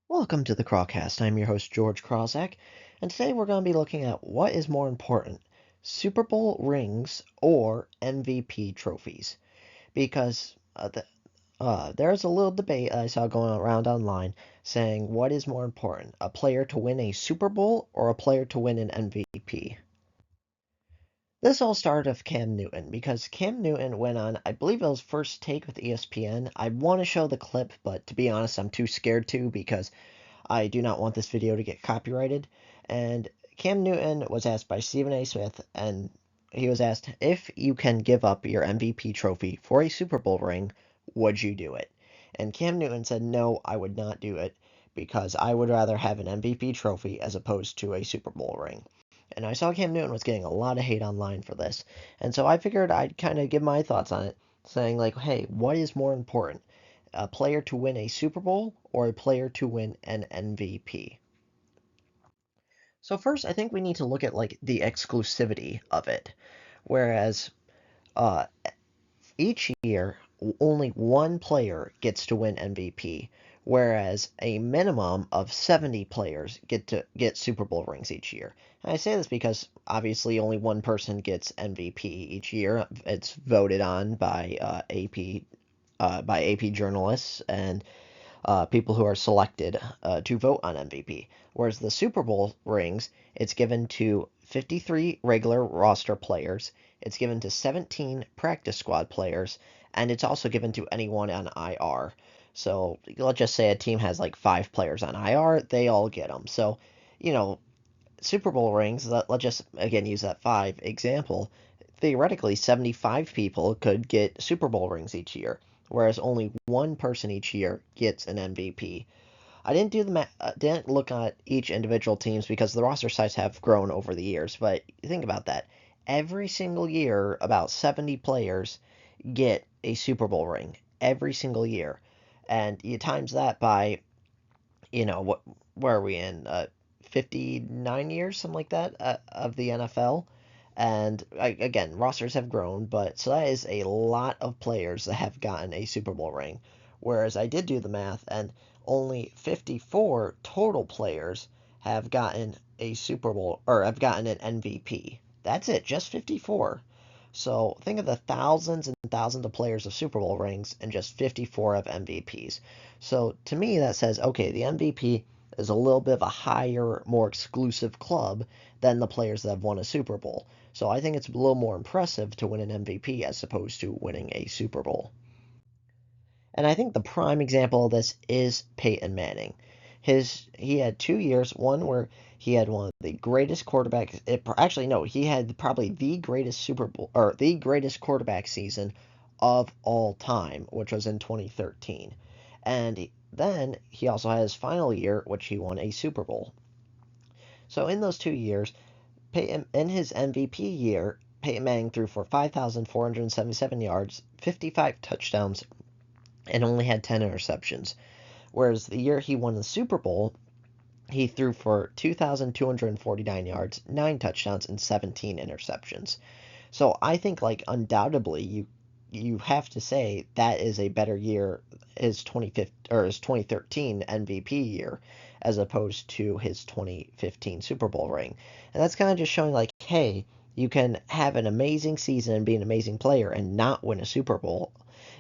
Welcome to the Crawcast. I'm your host, George Krawczak, and today we're going to be looking at what is more important, Super Bowl rings or MVP trophies. Because there's a little debate I saw going around online saying what is more important, a player to win a Super Bowl or a player to win an MVP. This all started with Cam Newton because Cam Newton went on, I believe it was First Take with ESPN. I want to show the clip, but to be honest, I'm too scared to because I do not want this video to get copyrighted. And Cam Newton was asked by Stephen A. Smith, and he was asked, if you can give up your MVP trophy for a Super Bowl ring, would you do it? And Cam Newton said, no, I would not do it because I would rather have an MVP trophy as opposed to a Super Bowl ring. And I saw Cam Newton was getting a lot of hate online for this. And so I figured I'd kind of give my thoughts on it, saying, like, hey, what is more important? A player to win a Super Bowl or a player to win an MVP? So first, I think we need to look at like the exclusivity of it. Whereas uh, each year, only one player gets to win MVP, whereas a minimum of 70 players get Super Bowl rings each year. And I say this because obviously only one person gets MVP each year. It's voted on by AP journalists and people who are selected to vote on MVP. Whereas the Super Bowl rings, it's given to 53 regular roster players, it's given to 17 practice squad players, and it's also given to anyone on IR. So let's just say a team has like 5 players on IR, they all get them. So, you know, Super Bowl rings, let's just again use that 5 example. Theoretically, 75 people could get Super Bowl rings each year, whereas only one person each year gets an MVP. I didn't do didn't look at each individual teams because the roster size have grown over the years, but think about that. Every single year, about 70 players get a Super Bowl ring every single year, and you times that by what where are we in 59 years, something like that, of the NFL. And again, rosters have grown, but so that is a lot of players that have gotten a Super Bowl ring. Whereas I did do the math, and only 54 total players have gotten a Super Bowl or have gotten an MVP. That's it, just 54. So think of the thousands and thousands of players of Super Bowl rings and just 54 of MVPs. So to me, that says, okay, the MVP is a little bit of a higher, more exclusive club than the players that have won a Super Bowl. So I think it's a little more impressive to win an MVP as opposed to winning a Super Bowl. And I think the prime example of this is Peyton Manning. He had 2 years, one where he had one of the greatest quarterbacks. Actually, no, he had probably the greatest Super Bowl or the greatest quarterback season of all time, which was in 2013. And then he also had his final year, which he won a Super Bowl. So in those 2 years, in his MVP year, Peyton Manning threw for 5,477 yards, 55 touchdowns, and only had 10 interceptions. Whereas the year he won the Super Bowl, he threw for 2,249 yards, 9 touchdowns, and 17 interceptions. So I think, like, undoubtedly, you have to say that is a better year, his 2013 MVP year, as opposed to his 2015 Super Bowl ring. And that's kind of just showing, like, hey, you can have an amazing season and be an amazing player and not win a Super Bowl.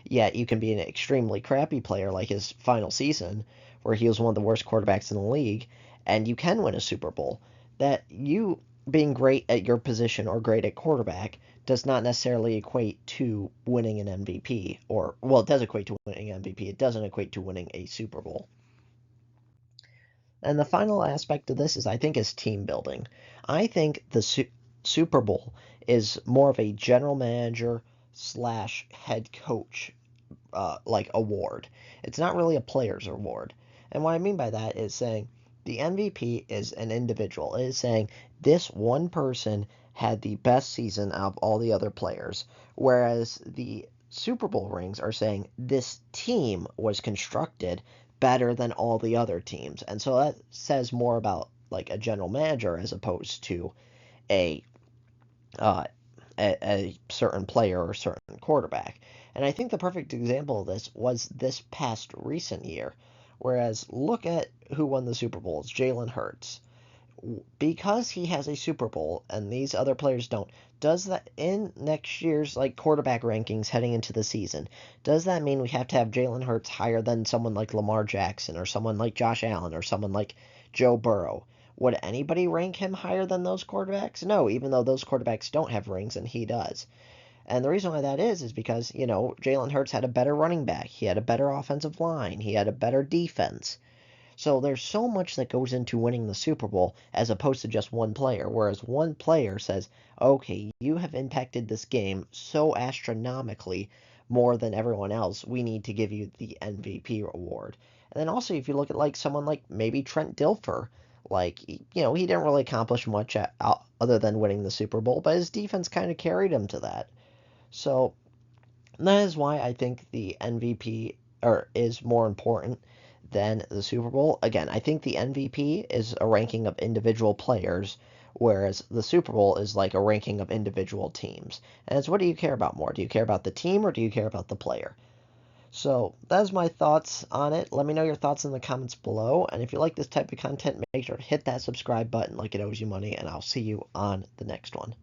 Yet you can be an extremely crappy player like his final season, where he was one of the worst quarterbacks in the league, and you can win a Super Bowl. That you being great at your position or great at quarterback does not necessarily equate to winning an MVP, or, well, it does equate to winning an MVP. It doesn't equate to winning a Super Bowl. And the final aspect of this I think is team building. I think the Super Bowl is more of a general manager slash head coach like award. It's not really a player's award. And what I mean by that is saying the MVP is an individual. It is saying this one person had the best season out of all the other players, whereas the Super Bowl rings are saying this team was constructed better than all the other teams. And so that says more about like a general manager as opposed to a uh, a certain player or certain quarterback. And I think the perfect example of this was this past recent year, Whereas look at who won the Super Bowl. It's Jalen Hurts. Because he has a Super Bowl and these other players don't, does that in next year's like quarterback rankings heading into the season, does that mean we have to have Jalen Hurts higher than someone like Lamar Jackson or someone like Josh Allen or someone like Joe Burrow? Would anybody rank him higher than those quarterbacks? No, even though those quarterbacks don't have rings and he does. And the reason why that is because, Jalen Hurts had a better running back. He had a better offensive line. He had a better defense. So there's so much that goes into winning the Super Bowl as opposed to just one player. Whereas one player says, okay, you have impacted this game so astronomically more than everyone else, we need to give you the MVP award. And then also, if you look at like someone like maybe Trent Dilfer, like, he didn't really accomplish much other than winning the Super Bowl, but his defense kind of carried him to that. So that is why I think the MVP is more important than the Super Bowl. Again, I think the MVP is a ranking of individual players, whereas the Super Bowl is like a ranking of individual teams. And it's what do you care about more? Do you care about the team or do you care about the player? So that's my thoughts on it. Let me know your thoughts in the comments below. And if you like this type of content, make sure to hit that subscribe button like it owes you money. And I'll see you on the next one.